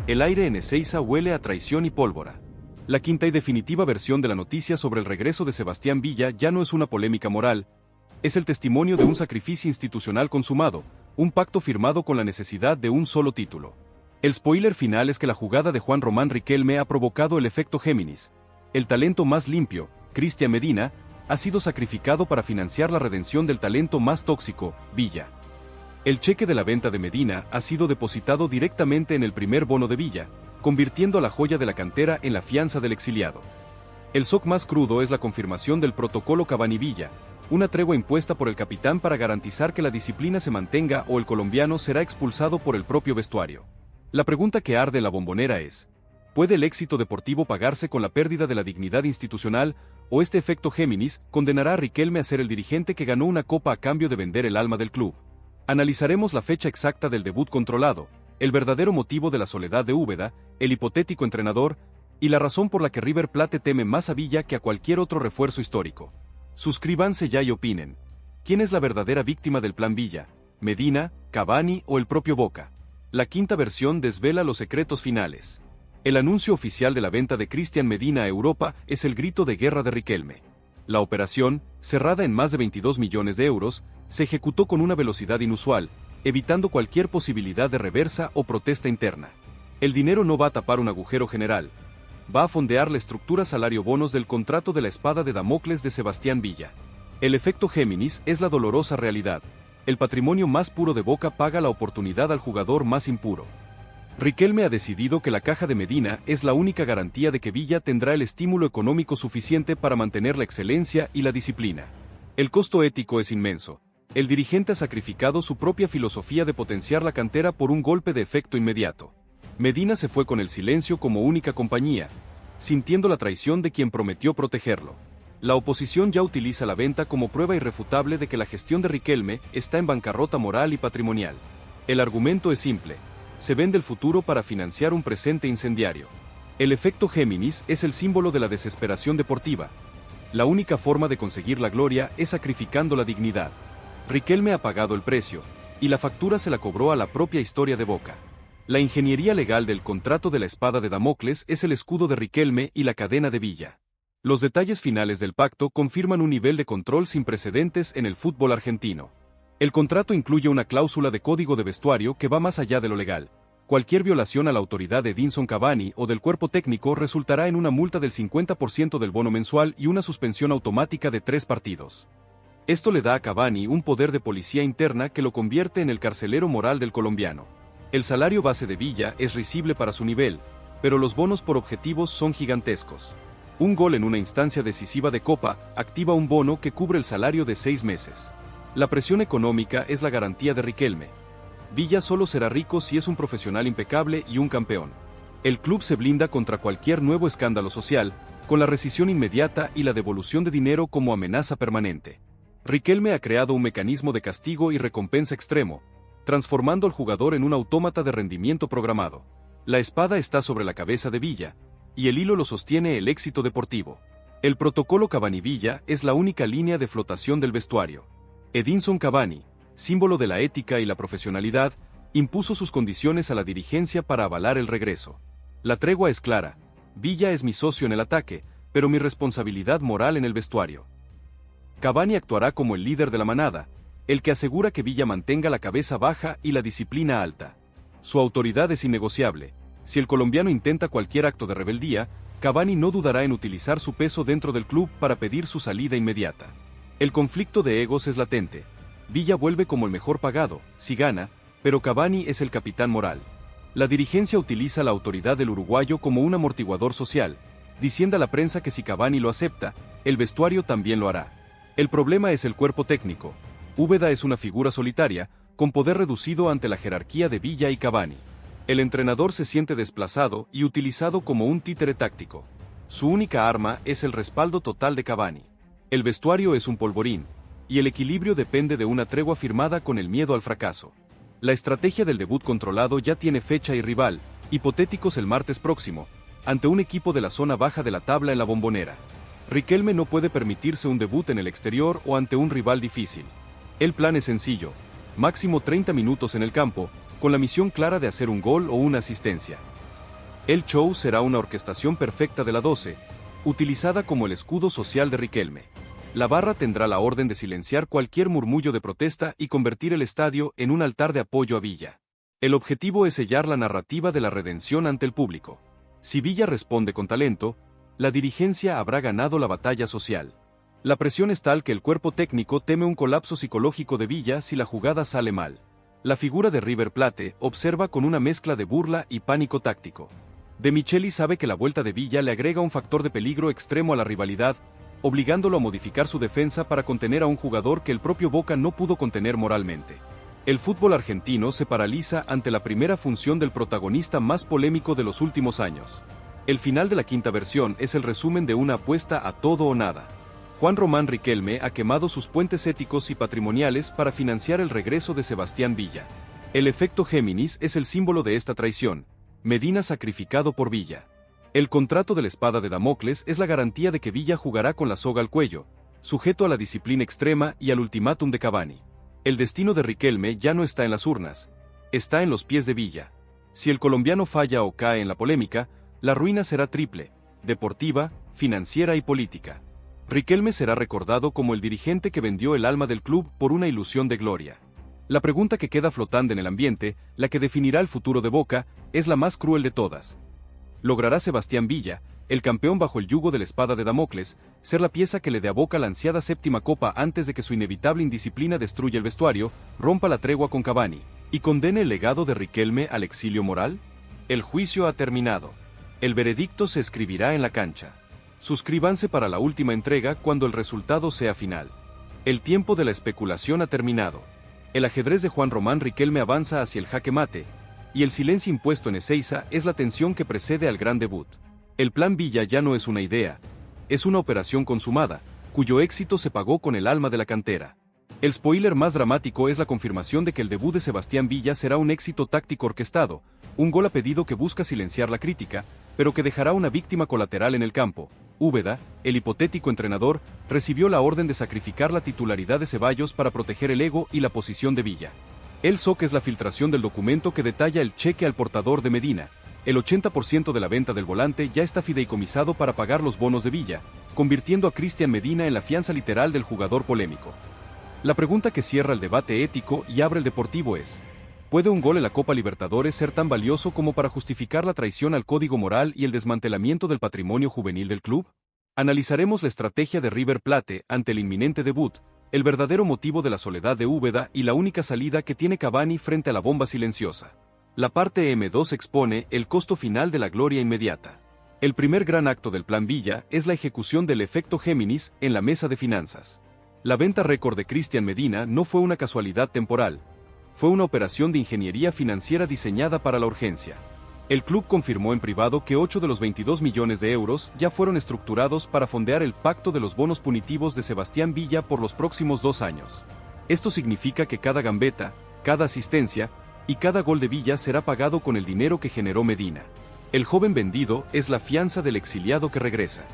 El aire en Ezeiza huele a traición y pólvora. La quinta y definitiva versión de la noticia sobre el regreso de Sebastián Villa ya no es una polémica moral, es el testimonio de un sacrificio institucional consumado, un pacto firmado con la necesidad de un solo título. El spoiler final es que la jugada de Juan Román Riquelme ha provocado el efecto Géminis. El talento más limpio, Cristian Medina, ha sido sacrificado para financiar la redención del talento más tóxico, Villa. El cheque de la venta de Medina ha sido depositado directamente en el primer bono de Villa, convirtiendo a la joya de la cantera en la fianza del exiliado. El shock más crudo es la confirmación del protocolo Cavani-Villa, una tregua impuesta por el capitán para garantizar que la disciplina se mantenga o el colombiano será expulsado por el propio vestuario. La pregunta que arde en la Bombonera es: ¿puede el éxito deportivo pagarse con la pérdida de la dignidad institucional, o este efecto Géminis condenará a Riquelme a ser el dirigente que ganó una copa a cambio de vender el alma del club? Analizaremos la fecha exacta del debut controlado, el verdadero motivo de la soledad de Úbeda, el hipotético entrenador, y la razón por la que River Plate teme más a Villa que a cualquier otro refuerzo histórico. Suscríbanse ya y opinen. ¿Quién es la verdadera víctima del plan Villa? ¿Medina, Cavani o el propio Boca? La quinta versión desvela los secretos finales. El anuncio oficial de la venta de Cristian Medina a Europa es el grito de guerra de Riquelme. La operación, cerrada en más de 22 millones de euros, se ejecutó con una velocidad inusual, evitando cualquier posibilidad de reversa o protesta interna. El dinero no va a tapar un agujero general, va a fondear la estructura salario-bonos del contrato de la espada de Damocles de Sebastián Villa. El efecto Géminis es la dolorosa realidad. El patrimonio más puro de Boca paga la oportunidad al jugador más impuro. Riquelme ha decidido que la caja de Medina es la única garantía de que Villa tendrá el estímulo económico suficiente para mantener la excelencia y la disciplina. El costo ético es inmenso. El dirigente ha sacrificado su propia filosofía de potenciar la cantera por un golpe de efecto inmediato. Medina se fue con el silencio como única compañía, sintiendo la traición de quien prometió protegerlo. La oposición ya utiliza la venta como prueba irrefutable de que la gestión de Riquelme está en bancarrota moral y patrimonial. El argumento es simple: se vende el futuro para financiar un presente incendiario. El efecto Géminis es el símbolo de la desesperación deportiva. La única forma de conseguir la gloria es sacrificando la dignidad. Riquelme ha pagado el precio, y la factura se la cobró a la propia historia de Boca. La ingeniería legal del contrato de la espada de Damocles es el escudo de Riquelme y la cadena de Villa. Los detalles finales del pacto confirman un nivel de control sin precedentes en el fútbol argentino. El contrato incluye una cláusula de código de vestuario que va más allá de lo legal. Cualquier violación a la autoridad de Edinson Cavani o del cuerpo técnico resultará en una multa del 50% del bono mensual y una suspensión automática de 3 partidos. Esto le da a Cavani un poder de policía interna que lo convierte en el carcelero moral del colombiano. El salario base de Villa es risible para su nivel, pero los bonos por objetivos son gigantescos. Un gol en una instancia decisiva de Copa activa un bono que cubre el salario de 6 meses. La presión económica es la garantía de Riquelme. Villa solo será rico si es un profesional impecable y un campeón. El club se blinda contra cualquier nuevo escándalo social, con la rescisión inmediata y la devolución de dinero como amenaza permanente. Riquelme ha creado un mecanismo de castigo y recompensa extremo, transformando al jugador en un autómata de rendimiento programado. La espada está sobre la cabeza de Villa, y el hilo lo sostiene el éxito deportivo. El protocolo Cavani-Villa es la única línea de flotación del vestuario. Edinson Cavani, símbolo de la ética y la profesionalidad, impuso sus condiciones a la dirigencia para avalar el regreso. La tregua es clara: Villa es mi socio en el ataque, pero mi responsabilidad moral en el vestuario. Cavani actuará como el líder de la manada, el que asegura que Villa mantenga la cabeza baja y la disciplina alta. Su autoridad es innegociable. Si el colombiano intenta cualquier acto de rebeldía, Cavani no dudará en utilizar su peso dentro del club para pedir su salida inmediata. El conflicto de egos es latente. Villa vuelve como el mejor pagado, si gana, pero Cavani es el capitán moral. La dirigencia utiliza la autoridad del uruguayo como un amortiguador social, diciendo a la prensa que si Cavani lo acepta, el vestuario también lo hará. El problema es el cuerpo técnico. Úbeda es una figura solitaria, con poder reducido ante la jerarquía de Villa y Cavani. El entrenador se siente desplazado y utilizado como un títere táctico. Su única arma es el respaldo total de Cavani. El vestuario es un polvorín, y el equilibrio depende de una tregua firmada con el miedo al fracaso. La estrategia del debut controlado ya tiene fecha y rival, hipotéticos el martes próximo, ante un equipo de la zona baja de la tabla en la Bombonera. Riquelme no puede permitirse un debut en el exterior o ante un rival difícil. El plan es sencillo: máximo 30 minutos en el campo, con la misión clara de hacer un gol o una asistencia. El show será una orquestación perfecta de la 12, utilizada como el escudo social de Riquelme. La barra tendrá la orden de silenciar cualquier murmullo de protesta y convertir el estadio en un altar de apoyo a Villa. El objetivo es sellar la narrativa de la redención ante el público. Si Villa responde con talento, la dirigencia habrá ganado la batalla social. La presión es tal que el cuerpo técnico teme un colapso psicológico de Villa si la jugada sale mal. La figura de River Plate observa con una mezcla de burla y pánico táctico. De Micheli sabe que la vuelta de Villa le agrega un factor de peligro extremo a la rivalidad, obligándolo a modificar su defensa para contener a un jugador que el propio Boca no pudo contener moralmente. El fútbol argentino se paraliza ante la primera función del protagonista más polémico de los últimos años. El final de la quinta versión es el resumen de una apuesta a todo o nada. Juan Román Riquelme ha quemado sus puentes éticos y patrimoniales para financiar el regreso de Sebastián Villa. El efecto Géminis es el símbolo de esta traición. Medina sacrificado por Villa. El contrato de la espada de Damocles es la garantía de que Villa jugará con la soga al cuello, sujeto a la disciplina extrema y al ultimátum de Cavani. El destino de Riquelme ya no está en las urnas, está en los pies de Villa. Si el colombiano falla o cae en la polémica, la ruina será triple: deportiva, financiera y política. Riquelme será recordado como el dirigente que vendió el alma del club por una ilusión de gloria. La pregunta que queda flotando en el ambiente, la que definirá el futuro de Boca, es la más cruel de todas. ¿Logrará Sebastián Villa, el campeón bajo el yugo de la espada de Damocles, ser la pieza que le dé a Boca la ansiada séptima copa antes de que su inevitable indisciplina destruya el vestuario, rompa la tregua con Cavani, y condene el legado de Riquelme al exilio moral? El juicio ha terminado. El veredicto se escribirá en la cancha. Suscríbanse para la última entrega cuando el resultado sea final. El tiempo de la especulación ha terminado. El ajedrez de Juan Román Riquelme avanza hacia el jaque mate, y el silencio impuesto en Ezeiza es la tensión que precede al gran debut. El plan Villa ya no es una idea, es una operación consumada, cuyo éxito se pagó con el alma de la cantera. El spoiler más dramático es la confirmación de que el debut de Sebastián Villa será un éxito táctico orquestado, un gol a pedido que busca silenciar la crítica, pero que dejará una víctima colateral en el campo. Úbeda, el hipotético entrenador, recibió la orden de sacrificar la titularidad de Ceballos para proteger el ego y la posición de Villa. El SOC es la filtración del documento que detalla el cheque al portador de Medina. El 80% de la venta del volante ya está fideicomisado para pagar los bonos de Villa, convirtiendo a Cristian Medina en la fianza literal del jugador polémico. La pregunta que cierra el debate ético y abre el deportivo es: ¿puede un gol en la Copa Libertadores ser tan valioso como para justificar la traición al código moral y el desmantelamiento del patrimonio juvenil del club? Analizaremos la estrategia de River Plate ante el inminente debut, el verdadero motivo de la soledad de Úbeda y la única salida que tiene Cavani frente a la bomba silenciosa. La parte M2 expone el costo final de la gloria inmediata. El primer gran acto del Plan Villa es la ejecución del efecto Géminis en la mesa de finanzas. La venta récord de Cristian Medina no fue una casualidad temporal, fue una operación de ingeniería financiera diseñada para la urgencia. El club confirmó en privado que 8 de los 22 millones de euros ya fueron estructurados para fondear el pacto de los bonos punitivos de Sebastián Villa por los próximos 2 años. Esto significa que cada gambeta, cada asistencia y cada gol de Villa será pagado con el dinero que generó Medina. El joven vendido es la fianza del exiliado que regresa.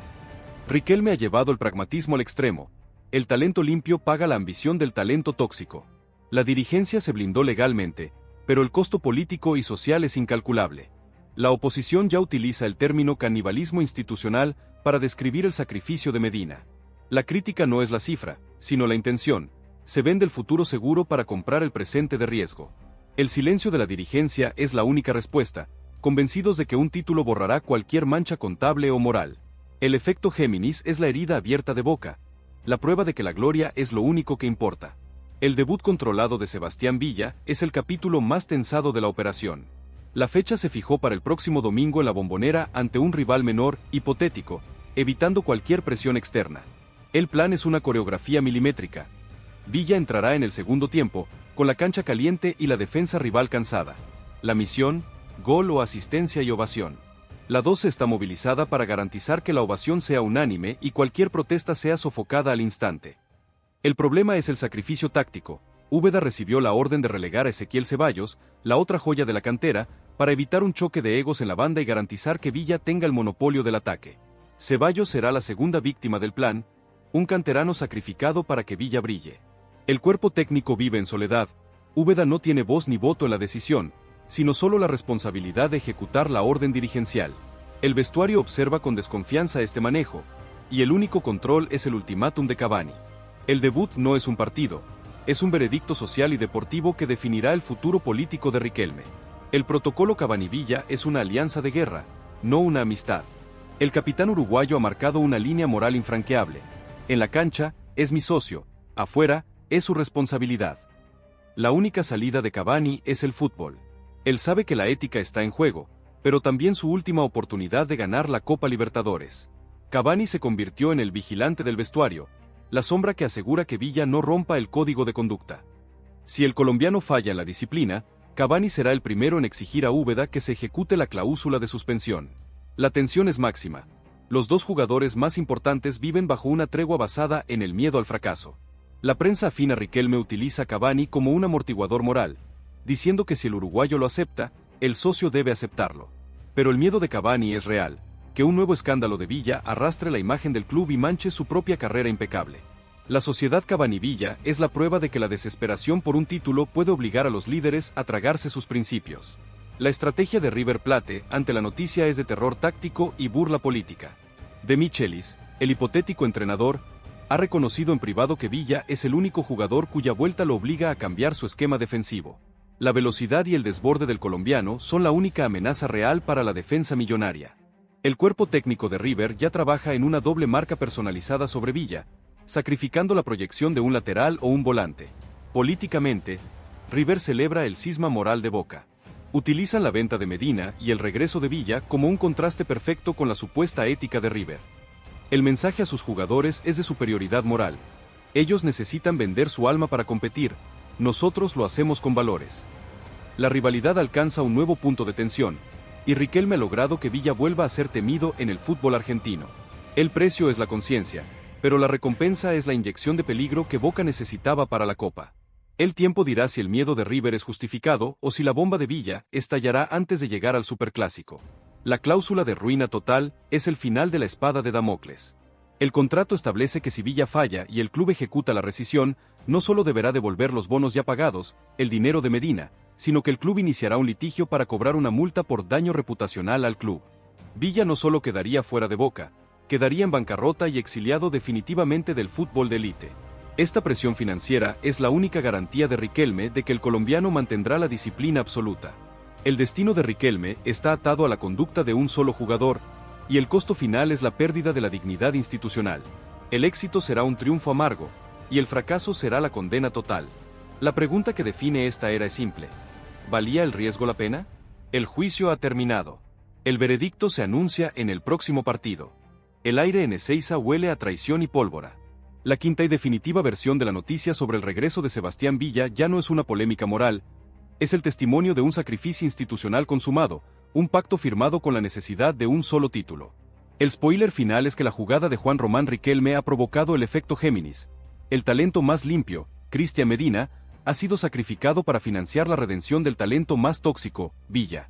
Riquelme ha llevado el pragmatismo al extremo. El talento limpio paga la ambición del talento tóxico. La dirigencia se blindó legalmente, pero el costo político y social es incalculable. La oposición ya utiliza el término canibalismo institucional para describir el sacrificio de Medina. La crítica no es la cifra, sino la intención. Se vende el futuro seguro para comprar el presente de riesgo. El silencio de la dirigencia es la única respuesta, convencidos de que un título borrará cualquier mancha contable o moral. El efecto Géminis es la herida abierta de Boca, la prueba de que la gloria es lo único que importa. El debut controlado de Sebastián Villa es el capítulo más tensado de la operación. La fecha se fijó para el próximo domingo en la Bombonera ante un rival menor, hipotético, evitando cualquier presión externa. El plan es una coreografía milimétrica. Villa entrará en el segundo tiempo, con la cancha caliente y la defensa rival cansada. La misión: gol o asistencia y ovación. La 12 está movilizada para garantizar que la ovación sea unánime y cualquier protesta sea sofocada al instante. El problema es el sacrificio táctico. Úbeda recibió la orden de relegar a Ezequiel Ceballos, la otra joya de la cantera, para evitar un choque de egos en la banda y garantizar que Villa tenga el monopolio del ataque. Ceballos será la segunda víctima del plan, un canterano sacrificado para que Villa brille. El cuerpo técnico vive en soledad. Úbeda no tiene voz ni voto en la decisión, sino solo la responsabilidad de ejecutar la orden dirigencial. El vestuario observa con desconfianza este manejo, y el único control es el ultimátum de Cavani. El debut no es un partido, es un veredicto social y deportivo que definirá el futuro político de Riquelme. El protocolo Cavani-Villa es una alianza de guerra, no una amistad. El capitán uruguayo ha marcado una línea moral infranqueable. En la cancha, es mi socio, afuera, es su responsabilidad. La única salida de Cavani es el fútbol. Él sabe que la ética está en juego, pero también su última oportunidad de ganar la Copa Libertadores. Cavani se convirtió en el vigilante del vestuario, la sombra que asegura que Villa no rompa el código de conducta. Si el colombiano falla en la disciplina, Cavani será el primero en exigir a Úbeda que se ejecute la cláusula de suspensión. La tensión es máxima. Los dos jugadores más importantes viven bajo una tregua basada en el miedo al fracaso. La prensa afín a Riquelme utiliza a Cavani como un amortiguador moral, diciendo que si el uruguayo lo acepta, el socio debe aceptarlo. Pero el miedo de Cavani es real, que un nuevo escándalo de Villa arrastre la imagen del club y manche su propia carrera impecable. La sociedad Cavani-Villa es la prueba de que la desesperación por un título puede obligar a los líderes a tragarse sus principios. La estrategia de River Plate ante la noticia es de terror táctico y burla política. De Michelis, el hipotético entrenador, ha reconocido en privado que Villa es el único jugador cuya vuelta lo obliga a cambiar su esquema defensivo. La velocidad y el desborde del colombiano son la única amenaza real para la defensa millonaria. El cuerpo técnico de River ya trabaja en una doble marca personalizada sobre Villa, sacrificando la proyección de un lateral o un volante. Políticamente, River celebra el cisma moral de Boca. Utilizan la venta de Medina y el regreso de Villa como un contraste perfecto con la supuesta ética de River. El mensaje a sus jugadores es de superioridad moral. Ellos necesitan vender su alma para competir, nosotros lo hacemos con valores. La rivalidad alcanza un nuevo punto de tensión, y Riquelme ha logrado que Villa vuelva a ser temido en el fútbol argentino. El precio es la conciencia, pero la recompensa es la inyección de peligro que Boca necesitaba para la Copa. El tiempo dirá si el miedo de River es justificado o si la bomba de Villa estallará antes de llegar al Superclásico. La cláusula de ruina total es el final de la espada de Damocles. El contrato establece que si Villa falla y el club ejecuta la rescisión, no solo deberá devolver los bonos ya pagados, el dinero de Medina, sino que el club iniciará un litigio para cobrar una multa por daño reputacional al club. Villa no solo quedaría fuera de Boca, quedaría en bancarrota y exiliado definitivamente del fútbol de élite. Esta presión financiera es la única garantía de Riquelme de que el colombiano mantendrá la disciplina absoluta. El destino de Riquelme está atado a la conducta de un solo jugador, y el costo final es la pérdida de la dignidad institucional. El éxito será un triunfo amargo, y el fracaso será la condena total. La pregunta que define esta era es simple. ¿Valía el riesgo la pena? El juicio ha terminado. El veredicto se anuncia en el próximo partido. El aire en Ezeiza huele a traición y pólvora. La quinta y definitiva versión de la noticia sobre el regreso de Sebastián Villa ya no es una polémica moral, es el testimonio de un sacrificio institucional consumado, un pacto firmado con la necesidad de un solo título. El spoiler final es que la jugada de Juan Román Riquelme ha provocado el efecto Géminis. El talento más limpio, Cristian Medina, ha sido sacrificado para financiar la redención del talento más tóxico, Villa.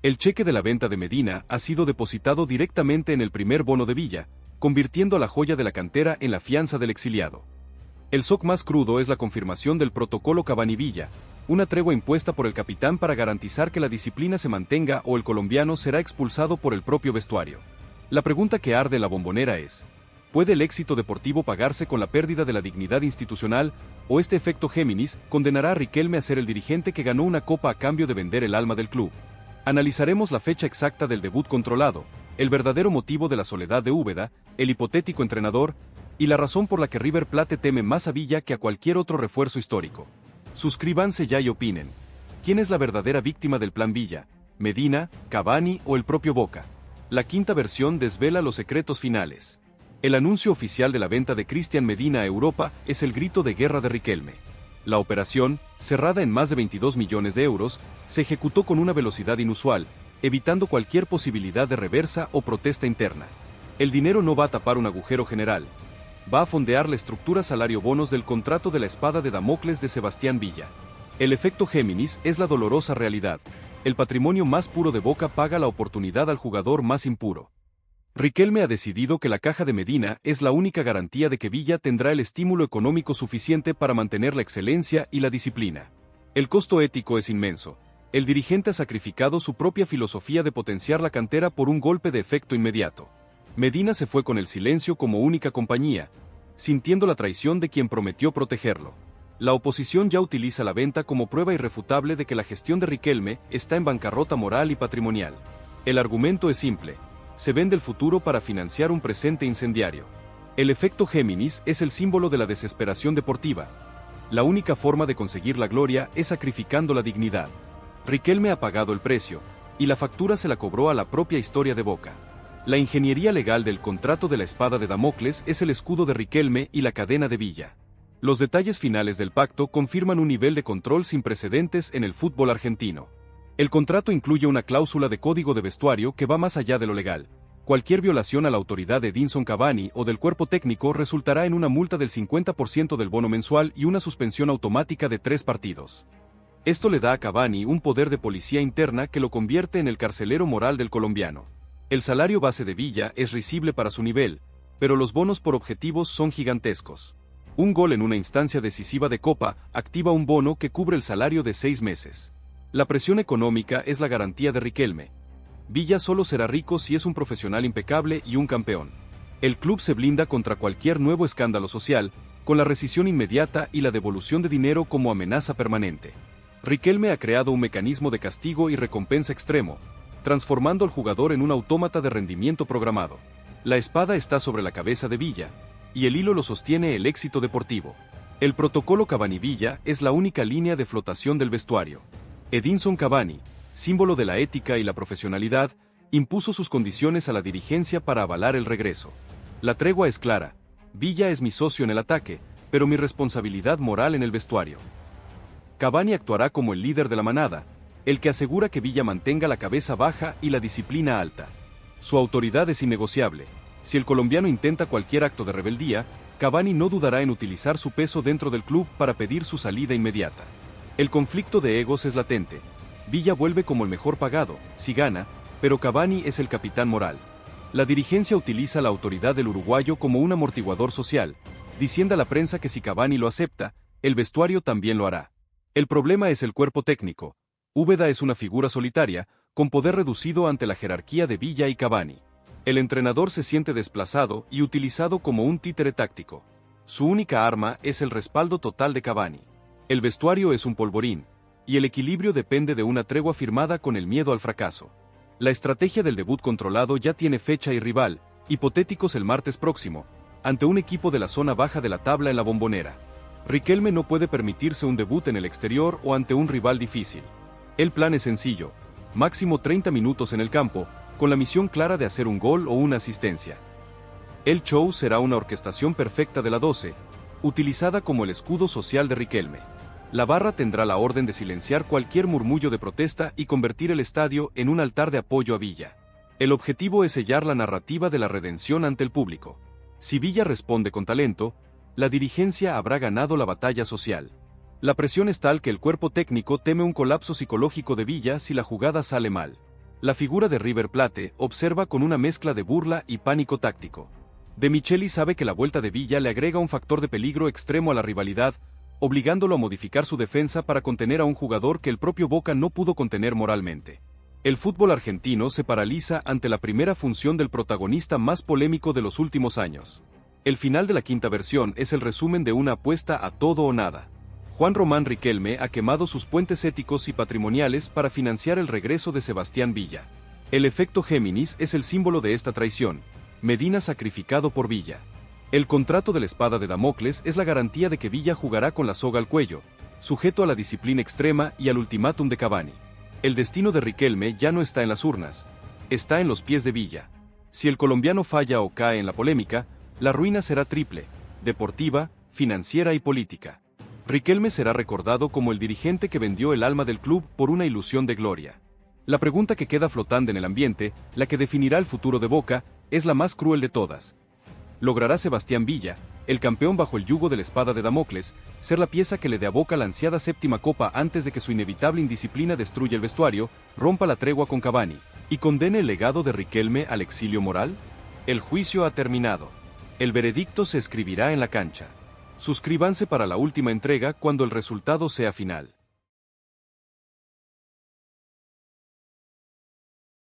El cheque de la venta de Medina ha sido depositado directamente en el primer bono de Villa, convirtiendo a la joya de la cantera en la fianza del exiliado. El shock más crudo es la confirmación del protocolo Cavani-Villa, una tregua impuesta por el capitán para garantizar que la disciplina se mantenga o el colombiano será expulsado por el propio vestuario. La pregunta que arde en la Bombonera es, ¿puede el éxito deportivo pagarse con la pérdida de la dignidad institucional, o este efecto Géminis condenará a Riquelme a ser el dirigente que ganó una copa a cambio de vender el alma del club? Analizaremos la fecha exacta del debut controlado, el verdadero motivo de la soledad de Úbeda, el hipotético entrenador, y la razón por la que River Plate teme más a Villa que a cualquier otro refuerzo histórico. Suscríbanse ya y opinen. ¿Quién es la verdadera víctima del plan Villa? ¿Medina, Cavani o el propio Boca? La quinta versión desvela los secretos finales. El anuncio oficial de la venta de Cristian Medina a Europa es el grito de guerra de Riquelme. La operación, cerrada en más de 22 millones de euros, se ejecutó con una velocidad inusual, evitando cualquier posibilidad de reversa o protesta interna. El dinero no va a tapar un agujero general, va a fondear la estructura salario-bonos del contrato de la espada de Damocles de Sebastián Villa. El efecto Géminis es la dolorosa realidad. El patrimonio más puro de Boca paga la oportunidad al jugador más impuro. Riquelme ha decidido que la caja de Medina es la única garantía de que Villa tendrá el estímulo económico suficiente para mantener la excelencia y la disciplina. El costo ético es inmenso. El dirigente ha sacrificado su propia filosofía de potenciar la cantera por un golpe de efecto inmediato. Medina se fue con el silencio como única compañía, sintiendo la traición de quien prometió protegerlo. La oposición ya utiliza la venta como prueba irrefutable de que la gestión de Riquelme está en bancarrota moral y patrimonial. El argumento es simple: se vende el futuro para financiar un presente incendiario. El efecto Géminis es el símbolo de la desesperación deportiva. La única forma de conseguir la gloria es sacrificando la dignidad. Riquelme ha pagado el precio, y la factura se la cobró a la propia historia de Boca. La ingeniería legal del contrato de la espada de Damocles es el escudo de Riquelme y la cadena de Villa. Los detalles finales del pacto confirman un nivel de control sin precedentes en el fútbol argentino. El contrato incluye una cláusula de código de vestuario que va más allá de lo legal. Cualquier violación a la autoridad de Edinson Cavani o del cuerpo técnico resultará en una multa del 50% del bono mensual y una suspensión automática de 3 partidos. Esto le da a Cavani un poder de policía interna que lo convierte en el carcelero moral del colombiano. El salario base de Villa es risible para su nivel, pero los bonos por objetivos son gigantescos. Un gol en una instancia decisiva de Copa activa un bono que cubre el salario de 6 meses. La presión económica es la garantía de Riquelme. Villa solo será rico si es un profesional impecable y un campeón. El club se blinda contra cualquier nuevo escándalo social, con la rescisión inmediata y la devolución de dinero como amenaza permanente. Riquelme ha creado un mecanismo de castigo y recompensa extremo, transformando al jugador en un autómata de rendimiento programado. La espada está sobre la cabeza de Villa, y el hilo lo sostiene el éxito deportivo. El protocolo Cavani-Villa es la única línea de flotación del vestuario. Edinson Cavani, símbolo de la ética y la profesionalidad, impuso sus condiciones a la dirigencia para avalar el regreso. La tregua es clara: Villa es mi socio en el ataque, pero mi responsabilidad moral en el vestuario. Cavani actuará como el líder de la manada, el que asegura que Villa mantenga la cabeza baja y la disciplina alta. Su autoridad es innegociable. Si el colombiano intenta cualquier acto de rebeldía, Cavani no dudará en utilizar su peso dentro del club para pedir su salida inmediata. El conflicto de egos es latente. Villa vuelve como el mejor pagado, si gana, pero Cavani es el capitán moral. La dirigencia utiliza la autoridad del uruguayo como un amortiguador social, diciendo a la prensa que si Cavani lo acepta, el vestuario también lo hará. El problema es el cuerpo técnico. Úbeda es una figura solitaria, con poder reducido ante la jerarquía de Villa y Cavani. El entrenador se siente desplazado y utilizado como un títere táctico. Su única arma es el respaldo total de Cavani. El vestuario es un polvorín, y el equilibrio depende de una tregua firmada con el miedo al fracaso. La estrategia del debut controlado ya tiene fecha y rival, hipotéticos el martes próximo, ante un equipo de la zona baja de la tabla en la Bombonera. Riquelme no puede permitirse un debut en el exterior o ante un rival difícil. El plan es sencillo: máximo 30 minutos en el campo, con la misión clara de hacer un gol o una asistencia. El show será una orquestación perfecta de la 12, utilizada como el escudo social de Riquelme. La barra tendrá la orden de silenciar cualquier murmullo de protesta y convertir el estadio en un altar de apoyo a Villa. El objetivo es sellar la narrativa de la redención ante el público. Si Villa responde con talento, la dirigencia habrá ganado la batalla social. La presión es tal que el cuerpo técnico teme un colapso psicológico de Villa si la jugada sale mal. La figura de River Plate observa con una mezcla de burla y pánico táctico. De Micheli sabe que la vuelta de Villa le agrega un factor de peligro extremo a la rivalidad, obligándolo a modificar su defensa para contener a un jugador que el propio Boca no pudo contener moralmente. El fútbol argentino se paraliza ante la primera función del protagonista más polémico de los últimos años. El final de la quinta versión es el resumen de una apuesta a todo o nada. Juan Román Riquelme ha quemado sus puentes éticos y patrimoniales para financiar el regreso de Sebastián Villa. El efecto Géminis es el símbolo de esta traición: Medina sacrificado por Villa. El contrato de la espada de Damocles es la garantía de que Villa jugará con la soga al cuello, sujeto a la disciplina extrema y al ultimátum de Cavani. El destino de Riquelme ya no está en las urnas, está en los pies de Villa. Si el colombiano falla o cae en la polémica, la ruina será triple: deportiva, financiera y política. Riquelme será recordado como el dirigente que vendió el alma del club por una ilusión de gloria. La pregunta que queda flotando en el ambiente, la que definirá el futuro de Boca, es la más cruel de todas. ¿Logrará Sebastián Villa, el campeón bajo el yugo de la espada de Damocles, ser la pieza que le dé a Boca la ansiada séptima copa antes de que su inevitable indisciplina destruya el vestuario, rompa la tregua con Cavani y condene el legado de Riquelme al exilio moral? El juicio ha terminado. El veredicto se escribirá en la cancha. Suscríbanse para la última entrega cuando el resultado sea final.